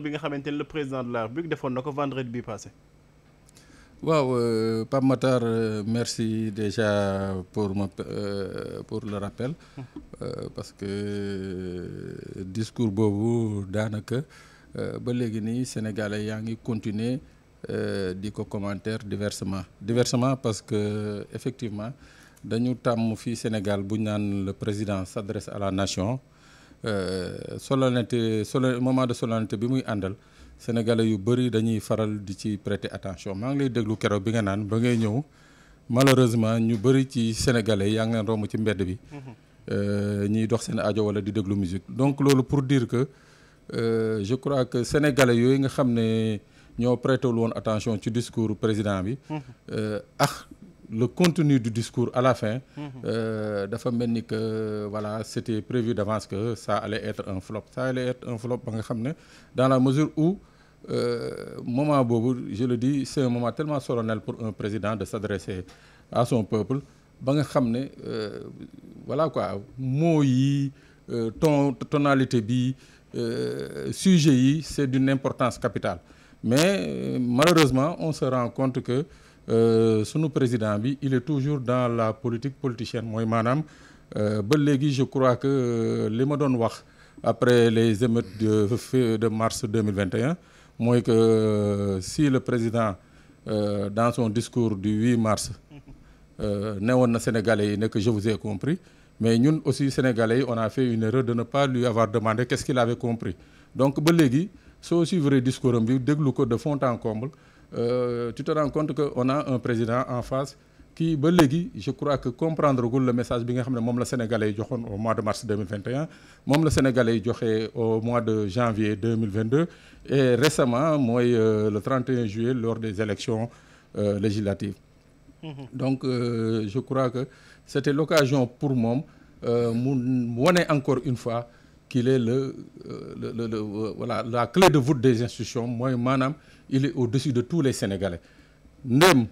bi nga xamante ni le président de la République defoon na ko vendredi bi passé. waaw Pape Matar merci déjà pour le rappel parce que discours boobu daanaka ba léegi nii sénégalais yaa ngi continuer di ko commentaire diversement parce que effectivement dañu tàmm fii Sénégal bu ñu naan le président s'adresse à la nation moment de solennité bi muy àndal sénégalais yu bëri dañuy faral di ci prêter attention maa ngi lay déglu keroog bi nga naan ba ngay ñëw malheureusement ñu bëri ci sénégalais yaa ngi leen romb ci mbedd bi ñiy dox seen aajo wala di déglu musique donc loolu pour dire que je crois que sénégalais yooyu nga xam ne ñoo prêté wul woon attention ci discours président bi le contenu du discours à la fin dafa mel ni que voilà c'était prévu d'avance que ça allait être un flop ba nga xam ne dans la mesure où moment boobu je le dis c'est un moment tellement solennel pour un président de s'adresser à son peuple ba nga xam ne voilà quoi mots yi tonalité bi sujet yi c'est d'une importance capitale mais malheureusement on se rend compte que sunu président bi il est toujours dans la politique politicienne mooy maanaam ba léegi je crois que li ma doon wax après les émeutes de mars 2021 mooy que si le président dans son discours du 8 mars newoon na Sénégalais yi ne que je vous ai compris mais ñun aussi Sénégalais yi on a fait une erreur de ne pas lui avoir demandé qu'est-ce qu'il avait compris donc ba léegi soo suivre discours am bi déglu ko de fond en comble tu te rends compte que on a un président en face qui ba léegi je crois que comprendre gul le message bi nga xam ne moom la Sénégalais yi joxoon au mois de mars 2021 moom la Sénégalais yi joxe au mois de janvier 2022 et récemment mooy le 31 juillet lors des élections législatives donc je crois que c'était l'occasion pour moom mu wone encore une fois qu'il est voilà la clé de voûte des institutions mooy maanaam il est au-dessus de tous les Sénégalais ndéem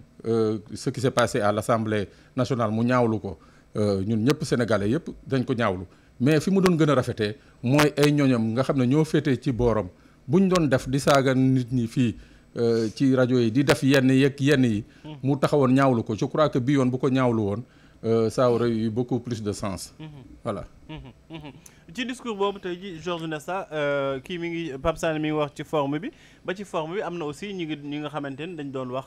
ce qui s'est passé à l'Assemblée nationale mu ñaawlu ko ñun ñëpp Sénégalais yëpp dañ ko ñaawlu mais fi mu doon gën a rafetee mooy ay ñoñam nga xam ne ñoo féetee ci booram bu ñu doon def di saaga nit ñi fii ci rajo yi di def yenn yi mu taxawoon ñaawlu ko je crois que bii yoon bu ko ñaawlu woon ça aurait eu beaucoup plus de sens voilà ci discours boobu tey ji Georges Nesta kii mi ngi Pape Sané mi ngi wax ci forme bi ba ci forme bi am na aussi ñi nga xamante ni dañ doon wax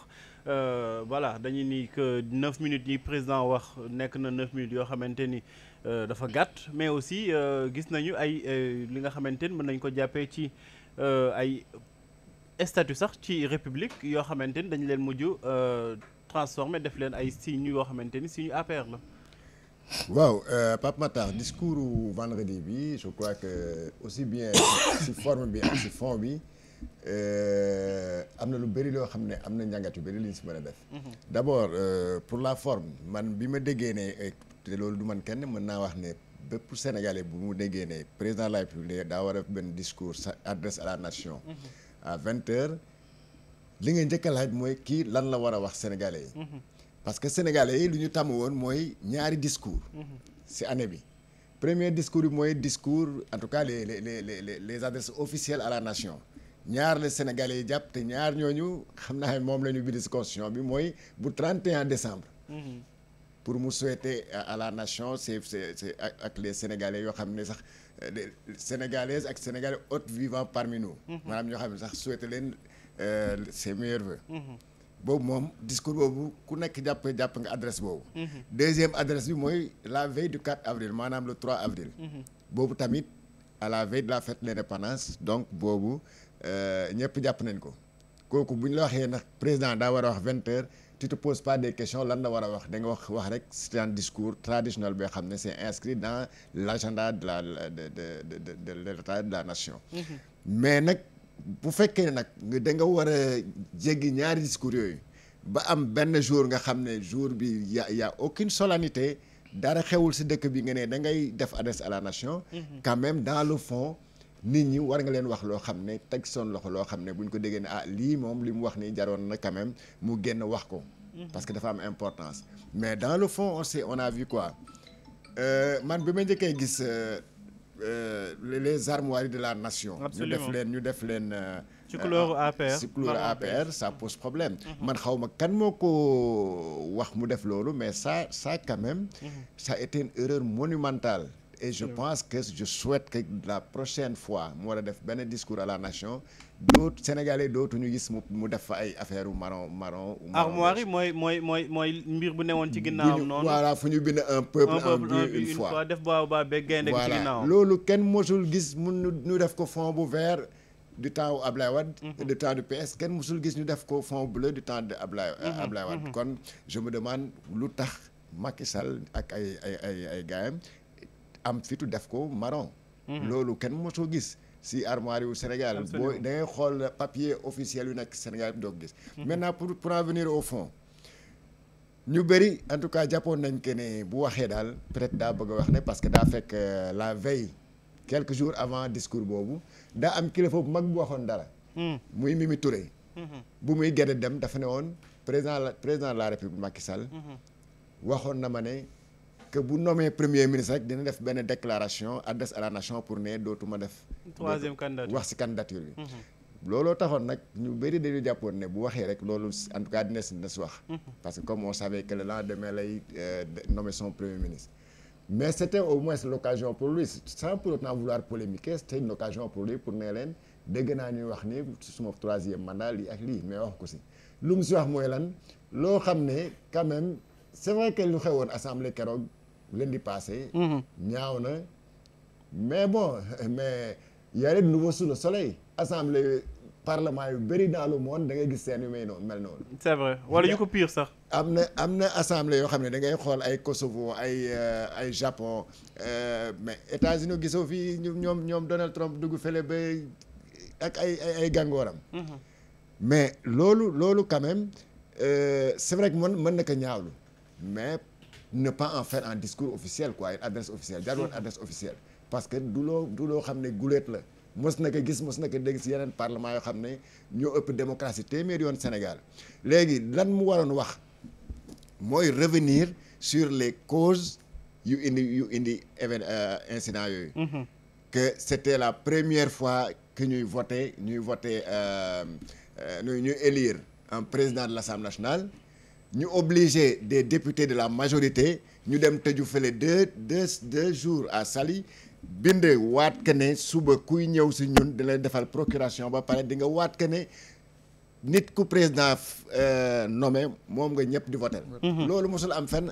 voilà dañu ni que 9 minutes yi président wax nekk na 9 minutes yoo xamante ni dafa gàtt mais aussi gis nañu ay li nga xamante ni mën nañ ko jàppee ci ay statut sax ci république yoo xamante ni dañu leen mujj transformé def leen ay signes yoo xamante ni signe APR la. waaw Pape Matar discours vendredi bi je crois que aussi bien si forme bi ak si fond bi am na lu bëri loo xam ne am na njàngat yu bëri li ñu si mën a def. D'abord pour la forme man bi ma déggee ne te loolu du man kenn mën naa wax ne bépp Sénégalais bu mu déggee ne président de la République daa war a benn discours adresse à la nation. à 20h li nga njëkk a laaj mooy kii lan la war a wax Sénégalais yi. parce que sénégalais yi lu ñu tàmm woon mooy ñaari discours ci année bi premier discours bi mooy discours en tout cas les adresses officielles à la nation ñaar la sénégalais yi jàpp te ñaar ñooñu xam naa moom la ñu bind ci constitution bi mooy bu 31 décembre pour mu souhaiter à la nation c'est ak les sénégalais yoo xam ne sax sénégalaises ak sénégalais hôtes vivant parmi nous maanaam ñoo xam ne sax souhaiter leen ses meilleurs vœux boobu moom discours boobu ku nekk jàpp nga adresse boobu. Deuxième adresse bi mooy la veille du 4 avril maanaam le 3 avril. boobu tamit à la veille de la fête de l'indépendance donc boobu ñëpp jàpp nañ ko kooku bu ñu la waxee nag président daa war a wax 20h tu te poses pas des questions lan la war a wax da nga wax rek c'est un discours traditionnel boo xam ne c'est inscrit dans l'agenda de l'état de la nation. mais nag. bu fekkee ne nag da nga war a jéggi ñaari discours yooyu ba am benn jour nga xam ne jour bi y a aucune solennité dara xewul ci dëkk bi nga ne da ngay def adresse à la nation. quand même dans le fond nit ñi war nga leen wax loo xam ne teg son loxo loo xam ne bu ñu ko déggee ne lii moom li mu wax nii jaroon na quand même mu génn wax ko. parce que dafa am importance. mais dans le fond on a vu quoi man bi ma njëkkee gis les armoiries de la nation. ñu def leen ci couleur APR ci couleur APR ça pose problème. man xaw ma kan moo ko wax mu def loolu mais ça quand même. ça a été une erreur monumentale. et je pense que je souhaite que la prochaine fois mu war a def benn discours à la nation d'autres Sénégalais dootuñu gis mu def fa ay affaire marron. armoire yi mooy mbir bu newoon ci ginnaawam noonu. voilà fu ñu bind un peuple en but une fois def baobab beeg gaynde gi ci ginnaawam. loolu kenn mosul gis ñu def ko fond bu vert du temps wu Ablaye Wade. du temps du PS kenn mosul gis ñu def ko fond bleu du temps de Ablaye Wade. kon je me demande lu tax Macky Sall ak ay gaayam am fitu def ko marron. loolu kenn mosoo gis si armoire yu Sénégal. boo da ngay xool papier officiel yu nekk Sénégal doo ko gis. maintenant pour en venir au fond ñu bëri en tout cas jàppoon nañ que ne bu waxee daal peut-être daa bëgg a wax ne parce que daa fekk la veille quelques jours avant discours boobu daa am kilifa bu mag bu waxoon dara. muy Mimi Touré. bu muy gën a dem dafa ne woon président de la République Macky Sall. waxoon na ma ne. que bu nommé premier ministre rek dina def benn déclaration adresse à la nation pour ne dootuma def. troisième candidature wax ci candidature bi. looloo taxoon nag ñu bëri dañu jàppoon ne bu waxee rek loolu en tout cas dina si wax. parce que comme on savait que le lendemain lay nommer son premier ministre. mais c'était au moins l'occasion pour lui sans pour autant vouloir polémiquer c'était une occasion pour lui pour ne leen dégg naa ñuy wax ni suma troisième mandat lii ak lii mais wax ko si lu mu si wax mooy lan loo xam ne quand même c'est vrai que lu xewoon assemblée keroog. lundi passé. ñaaw na mais bon mais y a de nouveau sous le soleil assemblée parlement yu bëri dans le monde da ngay gis seen yu mel noonu. c'est vrai wala yu ko pire sax. am na assemblée yoo xam ne da ngay xool ay Kosovo ay Japon mais États-Unis gisoo fii ñoom Donald Trump dugg fële ba ak ay gàngooram. mais loolu quand même c'est vrai que mën na ko ñaawlu mais. ne pas en faire un discours officiel quoi une adresse officielle jarul adresse officielle parce que du loo xam ne guléet la mos na ko dégg si yeneen parlement yoo xam ne ñoo ëpp démocratie téeméer yoon Sénégal léegi lan mu waroon wax mooy revenir sur les causes yu indi incident yooyu que c'était la première fois que ñuy élire un président de l'Assemblée nationale ñu obligé des députés de la majorité ñu dem tëju fële deux jours à Saly bind waat que ne suba kuy ñëw si ñun di lay defal procuration ba pare di nga waat que ne nit ku président nommé moom nga ñëpp di voter loolu mosul am fenn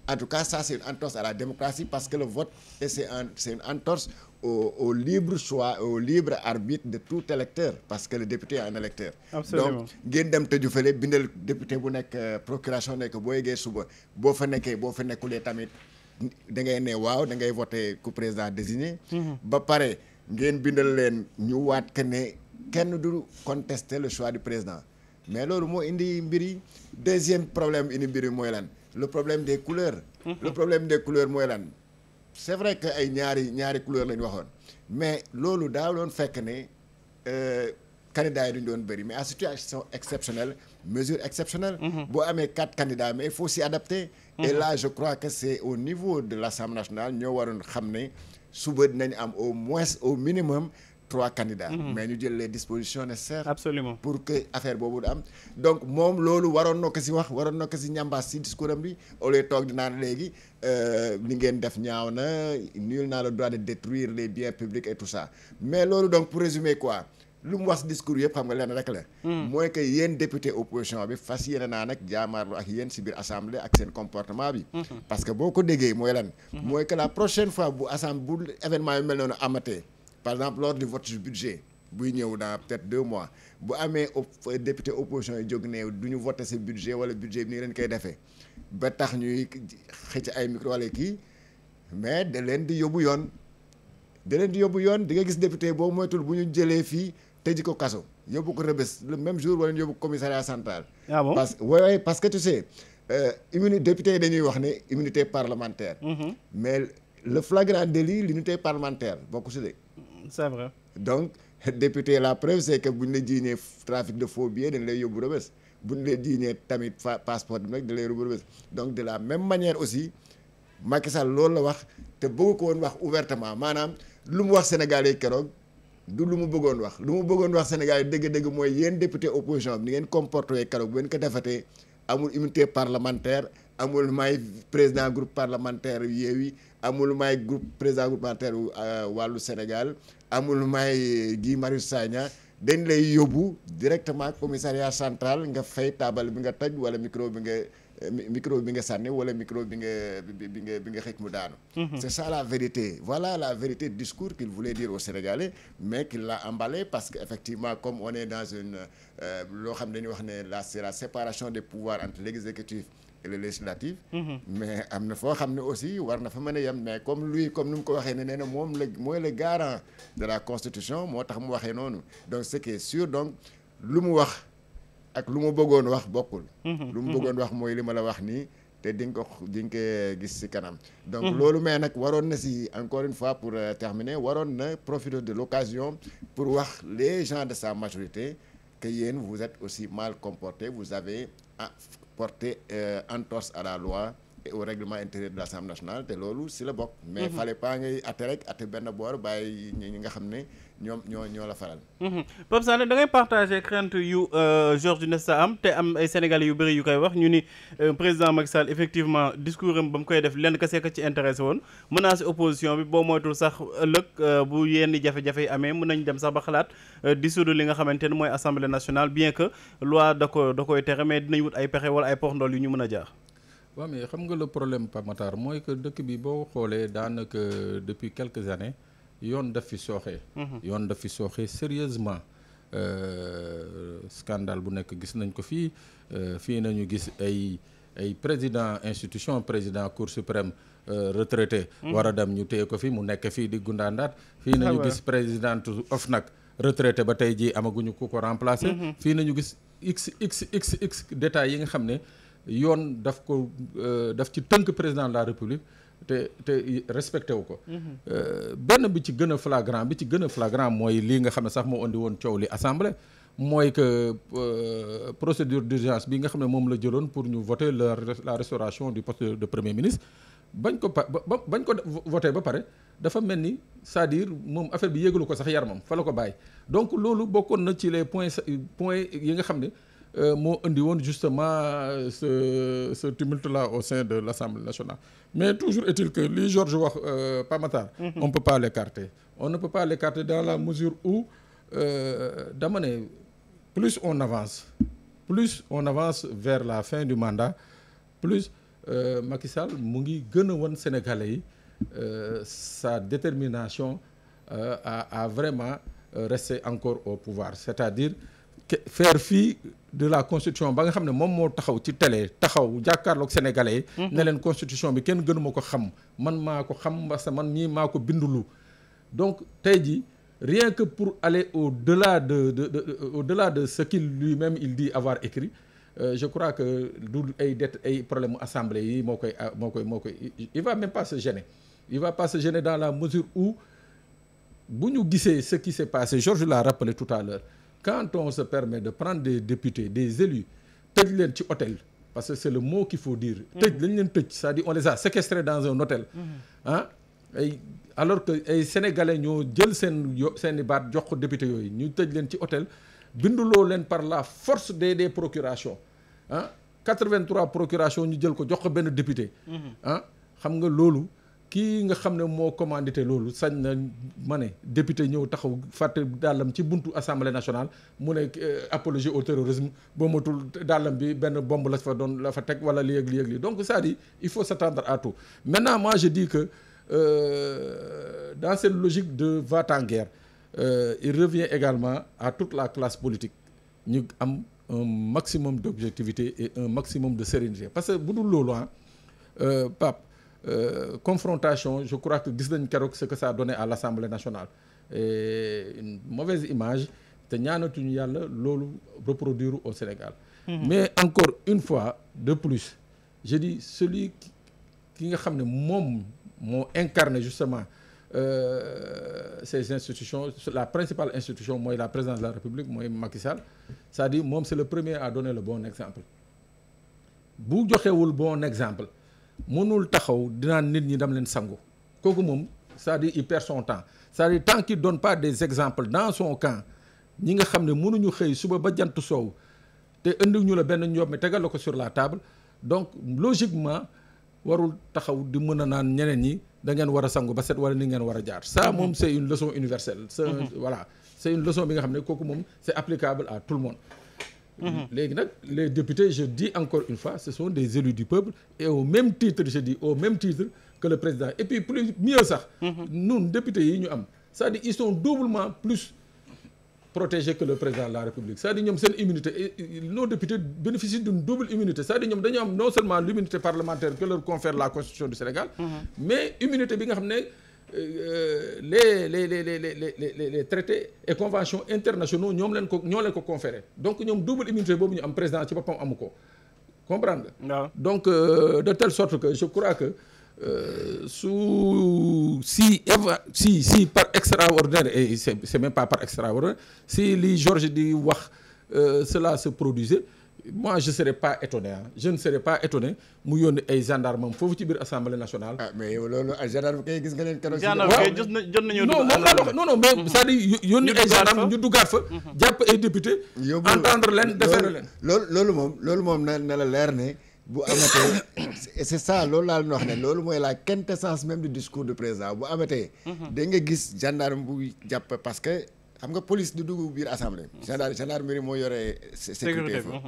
en tout cas ça c'est une entorse à la démocratie parce que le vote c'est une entorse au libre choix au libre arbitre de tout électeur parce que le député est un électeur. Absolument. Donc ngeen dem tëju fële bindal député bu nekk procuration nekk boo yeggee suba boo fa nekkulee tamit da ngay ne waaw da ngay voter ku président désigné. ba pare ngeen bindal leen ñu waat que ne kenn du contester le choix du président mais loolu moo indi mbir yi deuxième problème indi mbir yi mooy lan le problème des couleurs. le problème des couleurs mooy lan. c'est vrai que ay ñaari couleur la ñu waxoon mais loolu daa doon fekk ne candidats yi duñ doon bëri mais à situation exceptionnelle mesure exceptionnelle. boo amee 4 candidats mais il faut s'y adapter. et là je crois que c'est au niveau de l'Assemblée nationale ñoo waroon xam ne suba dinañ am au minimum 3 candidats. mais ñu jël les dispositions nécessaires. Absolument. pour que affaire boobu am donc moom loolu waroon na ko si wax waroon na ko si ñambaas si discours am bi au lieu toog di naan léegi li ngeen def ñaaw na nul n'a le droit de détruire les biens publics et tout ça mais loolu donc pour résumer quoi lu mu wax discours yëpp xam nga leen rek la. mooy que yéen député opposition bi fas yéene naa nag jaamaarlu ak yéen si biir assemblée ak seen comportement bi. parce que boo ko déggee mooy lan. mooy que la prochaine fois bu assemblée bu événement yu mel noonu amatee. par exemple lors du vote du budget buy ñëw dans peut-être 2 mois bu amee député opposition yi jóg ne du ñu voter ce budget wala budget bi ni leen koy defee ba tax ñuy xëcc ay micro wala kii mais da leen di yóbbu yoon di nga gis député boobu moytul bu ñu jëlee fii tëj ko kaso yóbbu ko Rebeuss le même jour wala ñu yóbbu ko commissariat central. Ah bon? parce que tu sais député yi dañuy wax ne immunité parlementaire. mais le flagrant délit l'unité parlementaire bokku si de. C'est vrai. donc député la preuve c'est que bu ñu la jiiñee trafic de faux billets dañ lay yóbbu Rebeuss bu ñu la jiiñee tamit passeport bi nag dañ lay yóbbu Rebeuss donc de la même manière aussi Macky Sall loolu la wax te bëgg ko woon wax ouvertement maanaam lu mu wax Sénégalais keroog du lu mu bëggoon wax lu mu bëggoon wax Sénégalais dëgg-dëgg mooy yéen député opposition bi ni ngeen comporté keroog bu ngeen ko defatee amul immunité parlementaire amul may président groupe parlementaire Yewwi amul may président groupe parlementaire wàllu Sénégal amul may Guy Marius Sagna dañ lay yóbbu directement commissariat central nga fay taabal bi nga toj wala micro bi nga sànni wala micro bi nga xëcc mu daanu. C'est ça la vérité. Voilà la vérité du discours qu'il voulait dire aux Sénégalais mais qu'il l'a emballé parce que effectivement comme on est dans une loo xam dañuy wax ne c'est la séparation des pouvoirs entre l'exécutif et le législatif. Mais am na foo xam ne aussi war na fa mën a yem mais comme ni mu ko waxee ne nee na moom mooy le garant de la constitution moo tax mu waxee noonu donc ce qui est sûr donc lu mu wax ak lu mu bëggoon wax bokkul. lu mu bëggoon wax mooy li ma la wax nii te di nga ko gis ci kanam. donc loolu mais nag waroon na ci encore une fois pour terminer waroon na profiter de l'occasion pour wax les gens de sa majorité que yéen vous êtes aussi mal comportés vous avez porté entorse à la loi et au règlement intérieur de l'Assemblée nationale te loolu ci la bokk. mais fallait pas ngay atte rek atte benn boor bàyyi ñi nga xam ne ñoo la faral. Pape Sané da ngay partager crainte yu Georges Nesta am te am ay Sénégalais yu bëri yu koy wax ñu ni président Macky Sall effectivement discours am ba mu koy def lenn kese ka ci intéressé woon menacer opposition bi boo moytul sax ëllëg bu yenn jafe-jafe yi amee mën nañ dem sax ba xalaat dissoudre li nga xamante ne mooy assemblée nationale bien que loi da koy tere mais dinañ wut ay pexe wala ay pox ndool yu ñu mën a jaar. waaw mais xam nga le problème Pape Matar mooy que dëkk bi boo xoolee daanaka depuis quelques années yoon daf fi sooxee. yoon daf fi sooxee sérieusement scandale bu nekk gis nañ ko fii nañu gis ay président institution président cour suprême retraité war a dem ñu téye ko fi mu nekk fii di gundaandaat fii nañu gis présidente OFNAC retraité ba tey jii amaguñu ku ko remplacer. fii nañu gis x détails yi nga xam ne yoon daf ci tënk président de la république te respecté wu ko. benn bi ci gën a flagrant mooy lii nga xam ne sax moo indi woon coow li assemblée mooy que procédure d'urgence bi nga xam ne moom la jëloon pour ñu voter la restauration du poste de premier ministre bañ ko voté ba pare dafa mel ni c'est-à-dire moom affaire bi yégalu ko sax yaramam fa la ko bàyyi donc loolu bokkoon na ci les points yi nga xam ne moo indi woon justement ce tumulte là au sein de l'Assemblée nationale mais toujours est-il que li Georges wax Pape Matar on peut pas l'écarter dans la mesure où dama ne plus on avance vers la fin du mandat plus Macky Sall mu ngi gën a wan Sénégalais yi sa détermination à vraiment rester encore au pouvoir c'est-à-dire faire fi de la constitution ba nga xam ne moom moo taxaw ci télé taxaw jàkkaarloog sénégalais yi ne leen constitution bi kenn gënuma ko xam man maa ko xam parce que man mii maa ko bindulu donc tey jii rien que pour aller au-delà de ce qu'il lui-même il dit avoir écrit je crois que du ay problème mu assemblée yi moo koy il va même pas se gêner dans la mesure où bu ñu gisee ce qui s'est passé Georges l'a rappelé tout à l'heure quand on se permet de prendre des députés des élus tëj leen ci hôtel parce que c'est le mot qu'il faut dire tëj lañ leen tëj c'est-à-dire on les a séquestrés dans un hôtel alors que ay sénégalais ñoo jël seeni baat jox ko député yooyu ñu tëj leen ci hôtel binduloo leen par la force des procurations 83 procurations ñu jël ko jox ko benn député xam nga loolu kii nga xam ne moo commandité loolu sañ na ma ne député ñëw taxaw fàtte dàllam ci buntu assemblée nationale mu ne apologie au terrorisme boo matul dàllam bi benn bombe la fa teg wala lii donc c'est-à-dire il faut s'attendre à tout maintenant moi je dis que dans cette logique de va-t-en-guerre il revient également à toute la classe politique ñu am un maximum d'objectivité et un maximum de sérénité parce que bu dul loolu Pape confrontation je crois que gis nañ keroog ce que ça a donné à l'Assemblée nationale et une mauvaise image te ñaanatuñu yàlla loolu reproduire au Sénégal mais encore une fois de plus je dis celui ki nga xam ne moom moo incarné justement ces institutions la principale institution mooy la présidence de la République mooy Macky Sall c'est-à-dire moom c'est le premier à donner le bon exemple bu joxewul bon exemple mënul taxaw dinaan nit ñi dem leen sangu kooku moom c'est-à-dire il perd son temps c'est-à-dire tant qu'il donne pas des exemples dans son camp ñi nga xam ne mënuñu xëy suba ba jant soow te indi ñu la benn ñoom mi tegal la ko sur la table donc logiquement warul taxaw di mën a naan ñeneen ñi da ngeen war a sangu ba set wala ni ngeen war a jaar ça moom c'est une leçon universelle voilà c'est une leçon bi nga xam ne kooku moom c'est applicable à tout le monde léegi nag les députés je dis encore une fois ce sont des élus du peuple et au même titre je dis au même titre que le président et puis plus mieux sax ñun députés yi ñu am c'est-à-dire ils sont doublement plus protégés que le président de la République c'est-à-dire ñoom seen immunité nos députés bénéficient d'une double immunité c'est-à-dire ñoom dañu am non seulement l'immunité parlementaire que leur confère la constitution du Sénégal mais immunité bi nga xam ne les traités et conventions internationaux ñoo leen ko conféré donc ñoom double immunité boobu ñu am président ci boppam amu ko comprendre nga donc de telle sorte que je crois que si par extraordinaire et c'est même pas par extraordinaire si li Georges di wax cela se produisait moi je serais pas étonné je ne serais pas étonné mu yónni ay gendarme am foofu ci biir assemblée nationale. mais yow loolu ay gendarme kay gis nga leen keroog. gendarme kay jot nañoo non mais c'est-à-dire yónni ay gendarme ñu duggaat fa. jàpp ay député. entendre leen defeere leen. loolu moom na la leer ne bu amatee c'est ça loolu laa leen wax ne loolu mooy la quintessence même du discours du président bu amatee. da nga gis gendarme bu jàpp parce que. xam nga police du dugg biir assemblée. gendarmerie moo yore sécurité fa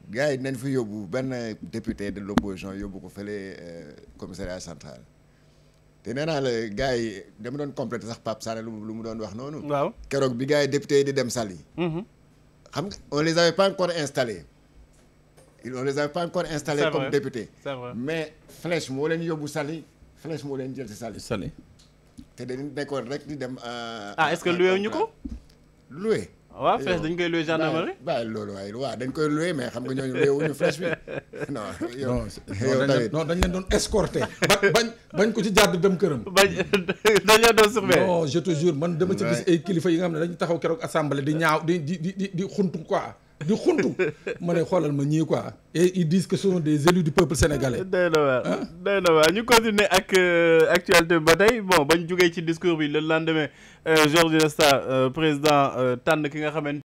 gars yi nañ fa yóbbu benn député de l'opposition yóbbu ko fële commissariat central te nee naa la gars yi dama doon complété sax Pape Sané lu mu doon wax noonu. waaw keroog bi gars yi député yi di dem Saly. xam nga on les avait pas encore installés. on les avait pas encore installés comme député. mais flèche moo leen yóbbu Saly flèche moo leen jël ci Saly. te dañu nekkoon rek di dem. est-ce que loué ñu ko. loué. waaw flèche dañ koy loué gendarmerie. waaw loolu waaye waaw dañ koy loué mais xam nga ñooñu loué wuñu flèche bi non. non dañ leen doon escorté. bañ ko ci jàdd dem këram. dañ leen doon surveiller. non je te jure man dama ci gis ay kilifa yi nga xam ne dañu taxaw keroog assemblée di ñaaw di xuntu quoi. di xuntu ma ne xoolal ma ñii quoi et ils disent que ce sont des élus du peuple sénégalais. day na waar ñu continuer ak actualité ba tey bon bañ jógee ci discours bi le lendemain Georges Nesta président tànn ki nga xamante